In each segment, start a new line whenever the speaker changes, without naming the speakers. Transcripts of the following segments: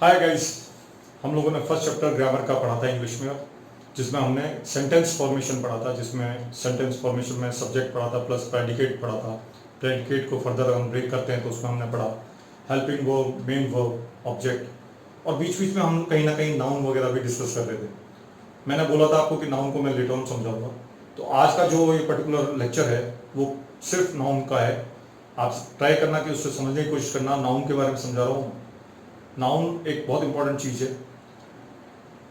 Hi guys, हम लोगों ने फर्स्ट चैप्टर ग्रामर का पढ़ा था इंग्लिश में, जिसमें हमने सेंटेंस फॉर्मेशन पढ़ा था, जिसमें सेंटेंस फॉर्मेशन में सब्जेक्ट पढ़ा था प्लस प्रेडिकेट पढ़ा था। प्रेडिकेट को फर्दर हम ब्रेक करते हैं तो उसमें हमने पढ़ा helping verb, main verb, object, और बीच बीच में हम कहीं ना कहीं नाउन वगैरह भी डिस्कस कर रहे थे। मैंने बोला था आपको कि नाउन को मैं लेटर ऑन समझाऊंगा, तो आज का जो ये पर्टिकुलर लेक्चर है वो सिर्फ नाउन का है। आप ट्राई करना कि उससे समझने की कोशिश करना। नाउन के बारे में समझा रहा हूँ। नाउन एक बहुत इंपॉर्टेंट चीज़ है।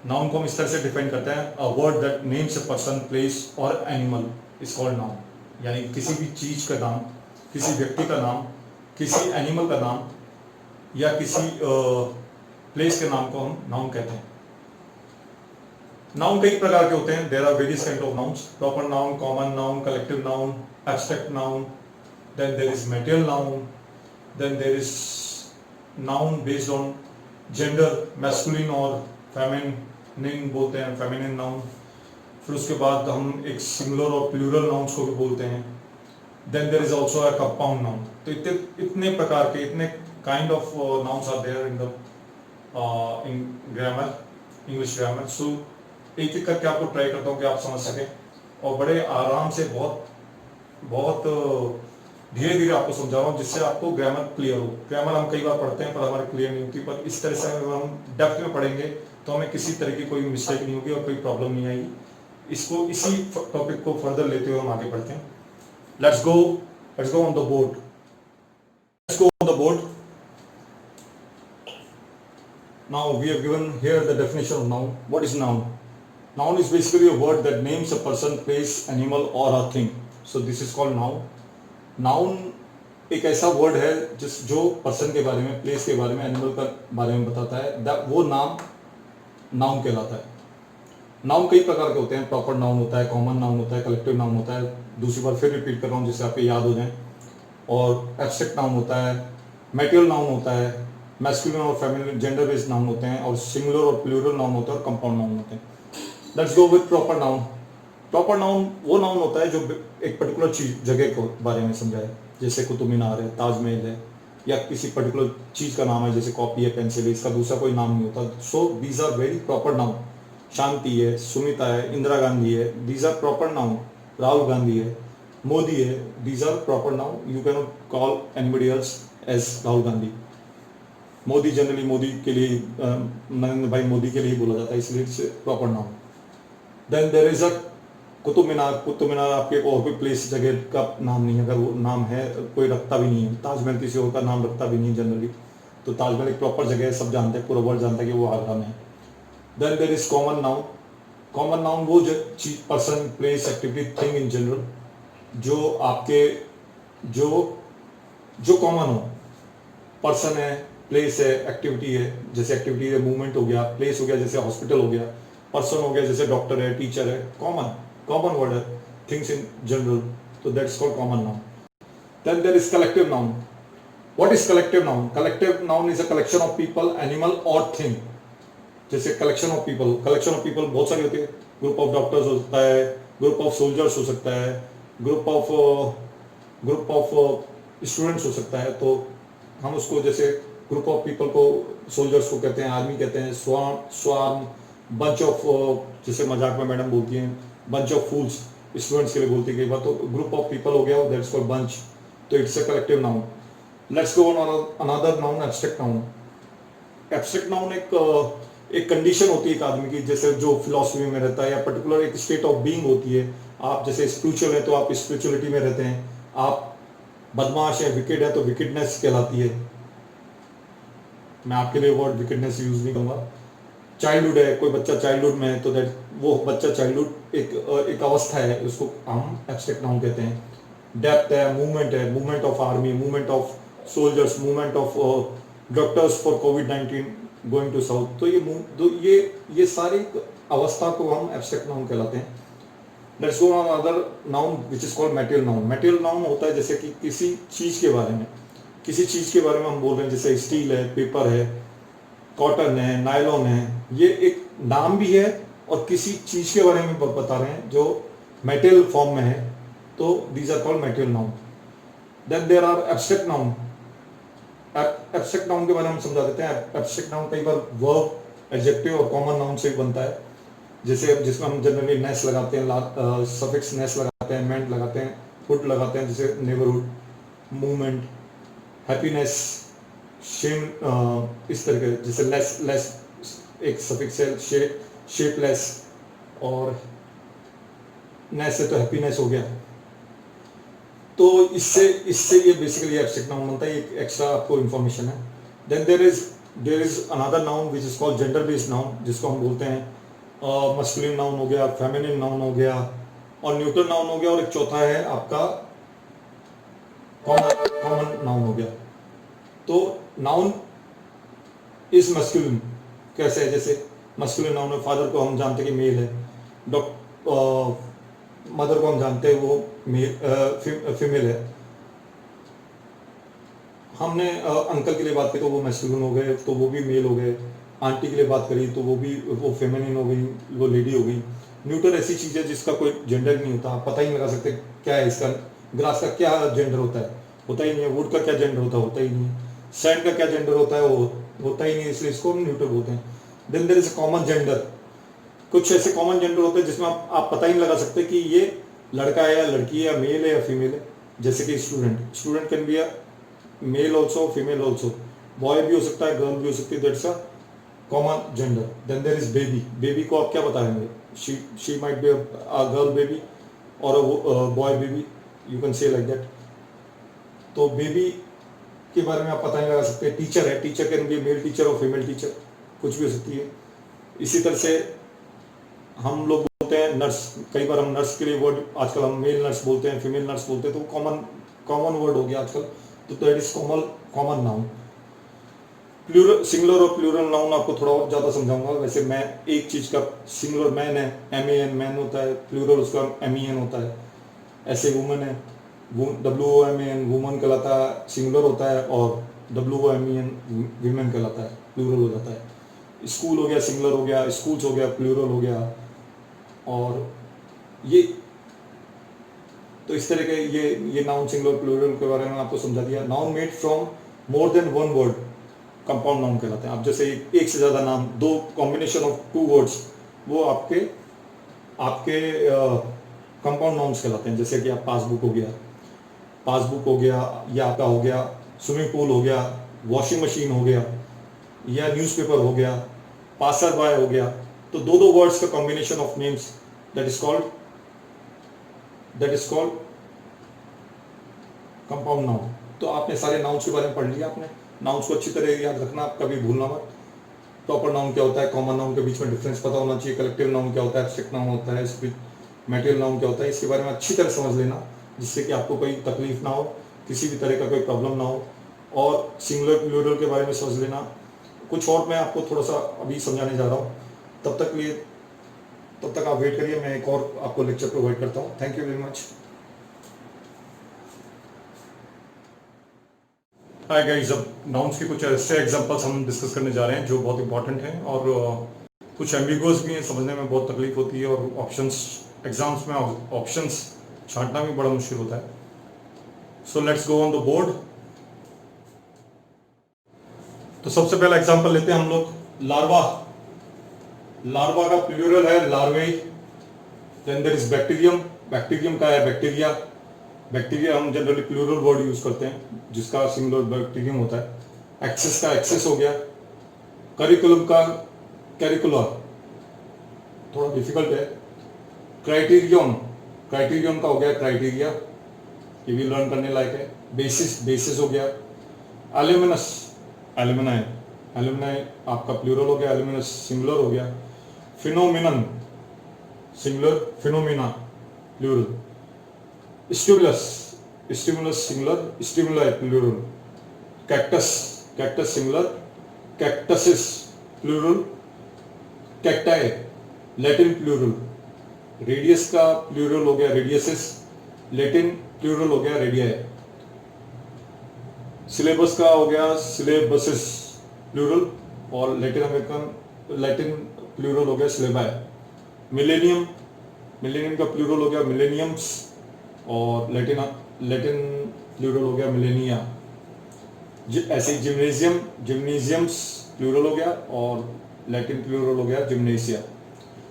नाउन को हम इस तरह से डिफाइन करते हैं, a word that names a person, place और एनिमल इज कॉल्ड नाउन। यानी किसी भी चीज़ का नाम, किसी व्यक्ति का नाम, किसी एनिमल का नाम या किसी प्लेस के नाम को हम नाउन कहते हैं। नाउन कई प्रकार के होते हैं। There are various kind of nouns: proper noun, common noun, collective noun, abstract noun, then there is material noun, then there is noun based on gender, masculine और फेमिनिन बोलते हैं, फेमिनिन नाउन। फिर उसके बाद हम एक सिंगुलर और plural nouns को भी बोलते हैं। Then there is also a compound noun. तो इतने प्रकार के, इतने kind of nouns are there in the in grammar, English grammar. So एक एक करके आपको ट्राई करता हूँ कि आप समझ सकें, और बड़े आराम से, बहुत बहुत धीरे धीरे आपको समझा रहा हूँ, जिससे आपको ग्रामर क्लियर हो। ग्रामर हम कई बार पढ़ते हैं पर हमारे क्लियर नहीं होती, पर इस तरह से अगर हम डेप्थ में पढ़ेंगे तो हमें किसी तरह की कोई मिस्टेक नहीं होगी और कोई प्रॉब्लम नहीं आएगी। इसको, इसी टॉपिक को फर्दर लेते हुए हम आगे बढ़ते हैं। Let's go on the board. Let's go on the board. Now we have given here the definition of noun. What is noun? Noun is basically a word that names a person, place, animal or a thing. So this is called noun. Noun एक ऐसा word है जो person के बारे में, place के बारे में, एनिमल का बारे में बताता है। वो नाम नाउन कहलाता है। नाउन कई प्रकार के होते हैं। प्रॉपर नाउन होता है, कॉमन नाउन होता है, कलेक्टिव नाउन होता है। दूसरी बार फिर रिपीट कर रहा हूँ जिससे आपको याद हो जाए। और एब्स्ट्रैक्ट नाउन होता है, मेटेरियल नाउन होता है, मैस्कुलिन और फेमिनिन जेंडर बेस्ड नाउन होते हैं, और सिंगुलर और प्लूरल नाउन होता है, और कंपाउंड नाउन होते हैं। Let's go with proper noun. Proper noun वो नाउन होता है जो एक पर्टिकुलर चीज, जगह के बारे में समझाए। जैसे कुतुब मीनार है, ताजमहल है, या किसी पर्टिकुलर चीज का नाम है, जैसे कॉपी है, पेंसिल है, इसका दूसरा कोई नाम नहीं होता। So these are very proper noun. Shanti है, सुनीता है, इंदिरा गांधी है, these are proper noun. Rahul Gandhi है, मोदी है, these are proper noun. You can not call anybody else as Rahul Gandhi. Modi generally Modi के लिए, नरेंद्र भाई मोदी के लिए बोला जाता है, इसलिए it's proper noun. Then there is a Qutub Minar. Qutub Minar आपके और कोई प्लेस, जगह का नाम नहीं है। अगर वो नाम है, कोई रखता भी नहीं है। ताजमहल किसी और का नाम रखता भी नहीं जनरली। तो ताजमहल एक प्रॉपर जगह है, सब जानते हैं, पूरा वर्ल्ड जानता है कि वो आगरा में है। Then there is common noun. Common noun वो चीज, person, place, activity, thing in general, जो आपके जो कॉमन हो। पर्सन है, प्लेस है, एक्टिविटी है, जैसे एक्टिविटी है मूवमेंट हो गया, प्लेस हो गया जैसे हॉस्पिटल हो गया, पर्सन हो गया जैसे डॉक्टर है, टीचर है। कॉमन वर्ड है, थिंग्स इन जनरल। तो that's called common noun. Then there is collective noun. What is collective noun? Collective noun is a collection of people, animal और थिंग। जैसे कलेक्शन ऑफ पीपल बहुत सारी होती है। Group of doctors हो सकता है, ग्रुप ऑफ सोल्जर्स हो सकता है, ग्रुप ऑफ स्टूडेंट्स हो सकता है। तो हम उसको, जैसे ग्रुप ऑफ पीपल को, सोल्जर्स को कहते हैं, आर्मी कहते हैं, स्वार्म, बंच ऑफ, जैसे मजाक में मैडम बोलती हैं, बंच ऑफ फूल्स स्टूडेंट्स के लिए बोलती है कई बार। तो ग्रुप ऑफ पीपल हो गया, दैट्स कॉल्ड बंच। तो it's a collective noun. Let's go on another noun, abstract noun. Abstract noun एक कंडीशन होती है एक आदमी की, जैसे जो फिलॉसफी में रहता है, या पर्टिकुलर एक स्टेट ऑफ बीइंग होती है। आप जैसे स्पिरिचुअल है तो आप स्पिरिचुअलिटी में रहते हैं। आप बदमाश है, विकेट है, तो विकेटनेस कहलाती है। मैं आपके लिए वर्ड विकेटनेस यूज नहीं करूंगा। चाइल्डहुड है, कोई बच्चा चाइल्डहुड में है, तो दैट वो बच्चा चाइल्डहुड एक अवस्था है, उसको हम एब्स्ट्रैक्ट नाउन कहते हैं। डेप्थ है, movement of army, movement of soldiers, movement of doctors for कोविड-19 गोइंग टू साउथ। तो ये सारी अवस्था को हम एब्स्ट्रैक्ट नाउन कहलाते हैं। Let's go on other noun which is called material noun. Material noun होता है जैसे कि किसी चीज के बारे में हम बोल रहे हैं, जैसे स्टील है, पेपर है, कॉटन है, नायलॉन है। ये एक नाम भी है और किसी चीज के बारे में बता रहे हैं जो मेटेरियल फॉर्म में है। तो these are called material noun. Then there are abstract noun. Abstract noun के बारे में हम समझा देते हैं। एब्स्ट्रैक्ट नाउन कई बार वर्ब, एडजेक्टिव और कॉमन नाउन से बनता है, जैसे जिसमें हम जनरली नेस लगाते हैं, सफिक्स नेस लगाते हैं, मेंट लगाते हैं, हुड लगाते हैं, जैसे नेबरहुड, मूवमेंट, हैप्पीनेस, शेम, इस तरह के, जैसे लेस, लेस एक सफिक्स है, शेपलेस, और नेस है तो हैप्पीनेस हो गया। तो इससे इससे ये बेसिकली एब्स्ट्रैक्ट नाउन बनता है, एक एक्स्ट्रा आपको इन्फॉर्मेशन है। Then there is another noun which is called gender based noun, जिसको हम बोलते हैं मस्कुलिन नाउन हो गया, फेमिनिन नाउन हो गया और न्यूट्रल नाउन हो गया, और एक चौथा है आपका कॉमन नाउन हो गया। तो नाउन इज मस्कुलिन कैसे है, जैसे मस्कुलिन नाउन है, फादर को हम जानते हैं कि मेल है, मदर को हम जानते हैं वो फीमेल है, हमने अंकल के लिए बात की तो वो मैस्कुलिन हो गए, तो वो भी मेल हो गए, आंटी के लिए बात करी तो वो फेमिनिन हो गई, वो लेडी हो गई। न्यूटर ऐसी चीज है जिसका कोई जेंडर नहीं होता, आप पता ही नहीं लगा सकते क्या है इसका, ग्रास का क्या जेंडर होता ही नहीं है, वुड का क्या जेंडर होता ही नहीं है, सैंड का क्या जेंडर होता है, वो होता ही नहीं, इसलिए इसको हम न्यूटर बोलते हैं। Then there is common gender, कुछ ऐसे कॉमन जेंडर होते हैं जिसमें आप पता ही नहीं लगा सकते कि ये लड़का है या लड़की है या मेल है या फीमेल है, जैसे कि student can be a male also, female also, boy भी हो सकता है, गर्ल भी हो सकती है, that's a common gender. Then there is baby को आप क्या बताएंगे, she might be a girl baby और a boy baby, you can say like that. तो बेबी के बारे में आप पता नहीं लगा सकते। टीचर है, teacher can be male teacher और फीमेल टीचर, कुछ भी हो सकती है। इसी तरह से हम लोग बोलते हैं नर्स, कई बार हम नर्स के लिए वर्ड, आजकल हम मेल नर्स बोलते हैं, फीमेल नर्स बोलते हैं, तो कॉमन वर्ड हो गया आजकल, तो that is common noun. Plural, singular और प्लूरल नाउन आपको थोड़ा और ज्यादा समझाऊंगा। वैसे मैं एक चीज का, सिंगुलर मैन है, MAN मैन होता है, प्लूरल उसका MEN होता है। ऐसे वुमन है, WOMAN वुमन कहलाता है, सिंगुलर होता है, और WOMEN वीमेन कहलाता है, प्लूरल हो जाता है। स्कूल हो गया, सिंगुलर हो गया, स्कूल्स हो गया, प्लूरल हो गया। और ये तो इस तरह के ये नाउन सिंगुलर प्लूरल के बारे में आपको समझा दिया। Noun made from more than one word compound noun कहलाते हैं। आप जैसे एक से ज्यादा नाम, दो कॉम्बिनेशन ऑफ टू वर्ड्स, वो आपके कंपाउंड नाउन्स कहलाते हैं। जैसे कि आप पासबुक हो गया, या आपका हो गया स्विमिंग पूल हो गया, वॉशिंग मशीन हो गया, या न्यूज़पेपर हो गया, पासर बाय हो गया। तो दो वर्ड्स का combination of names, that is called compound noun. तो आपने सारे नाउन्स के बारे में पढ़ लिया, आपने नाउन्स को अच्छी तरह याद रखना, आप कभी भूलना मत। प्रॉपर नाउन क्या होता है, कॉमन नाउन के बीच में डिफरेंस पता होना चाहिए, कलेक्टिव नाउन क्या होता है, एब्स्ट्रैक्ट नाउन होता है, मटेरियल नाउन क्या होता है, इसके बारे में अच्छी तरह समझ लेना, जिससे कि आपको कोई तकलीफ ना हो, किसी भी तरह का कोई प्रॉब्लम ना हो। और सिंगुलर प्लूरल के बारे में समझ लेना। कुछ और मैं आपको थोड़ा सा अभी समझाने जा रहा हूँ, तब तक आप वेट करिए, मैं एक और आपको लेक्चर प्रोवाइड करता हूँ। Thank you very much. Hi guys, अब नाउन्स के कुछ ऐसे एग्जांपल्स हम डिस्कस करने जा रहे हैं जो बहुत इंपॉर्टेंट हैं और कुछ एम्बिगुअस भी हैं, समझने में बहुत तकलीफ होती है, और ऑप्शंस, एग्जाम्स में ऑप्शंस छांटना भी बड़ा मुश्किल होता है। So let's go on the board. तो सबसे पहला एग्जांपल लेते हैं हम लोग, लार्वा। लार्वा का प्लूरल है larvae. Then there is bacterium. Bacterium का है बैक्टीरिया। बैक्टीरिया हम जनरली प्लूरल वर्ड यूज करते हैं, जिसका सिंगुलर बैक्टीरियम होता है। एक्सेस का एक्सेस हो गया। करिकुलम का कैरिकुलर, थोड़ा डिफिकल्ट है। क्राइटेरियन, क्राइटेरियन का हो गया क्राइटेरिया, ये भी लर्न करने लायक है। बेसिस, बेसिस हो गया। एल्यूमिनस, एल्यूमिनाई, एल्यूमिनाई आपका प्लूरल हो गया, एल्यूमिनस सिंगुलर हो गया। Phenomenon, singular, phenomena plural. Stimulus, stimulus singular, stimuli plural. Cactus, cactus singular, cactuses plural. Cacti Latin plural. Radius का प्लूरल हो गया रेडियसिस, लैटिन प्लूरल हो गया रेडियाई। सिलेबस का हो गया सिलेबसिस प्लूरल, और लैटिन अमेरिकन, लैटिन प्लूरल हो गया सिलेबाई। मिलेनियम, मिलेनियम का प्लूरल हो गया मिलेनियम्स, और लैटिन प्लूरल हो गया मिलेनिया। ऐसे जिम्नेजियम, जिम्नेजियम्स प्लूरल हो गया और लैटिन प्लूरल हो गया जिम्नेसिया।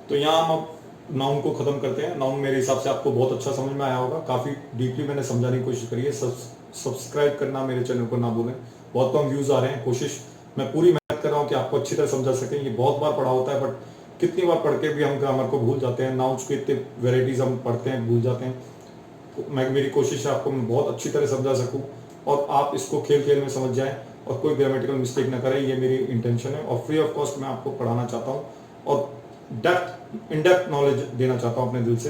तो यहाँ हम अब नाउन को ख़त्म करते हैं। नाउन मेरे हिसाब से आपको बहुत अच्छा समझ में आया होगा, काफ़ी डीपली मैंने समझाने की कोशिश करी है। सब्सक्राइब करना मेरे चैनल को ना भूलें। बहुत कम व्यूज़ आ रहे हैं, कोशिश मैं पूरी मेहनत कर रहा हूँ कि आपको अच्छी तरह समझा सकें। ये बहुत बार पढ़ा होता है, बट कितनी बार पढ़ के भी हम ग्रामर को भूल जाते हैं, नाउन्स के इतने वेराइटीज़ हम पढ़ते हैं, भूल जाते हैं। मेरी कोशिश है आपको मैं बहुत अच्छी तरह समझा सकूं और आप इसको खेल खेल में समझ जाएं और कोई ग्रामेटिकल मिस्टेक ना करें, ये मेरी इंटेंशन है। और फ्री ऑफ कॉस्ट मैं आपको पढ़ाना चाहता हूं और इन डेप्थ नॉलेज देना चाहता हूं अपने दिल से।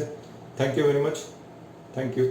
Thank you very much. Thank you.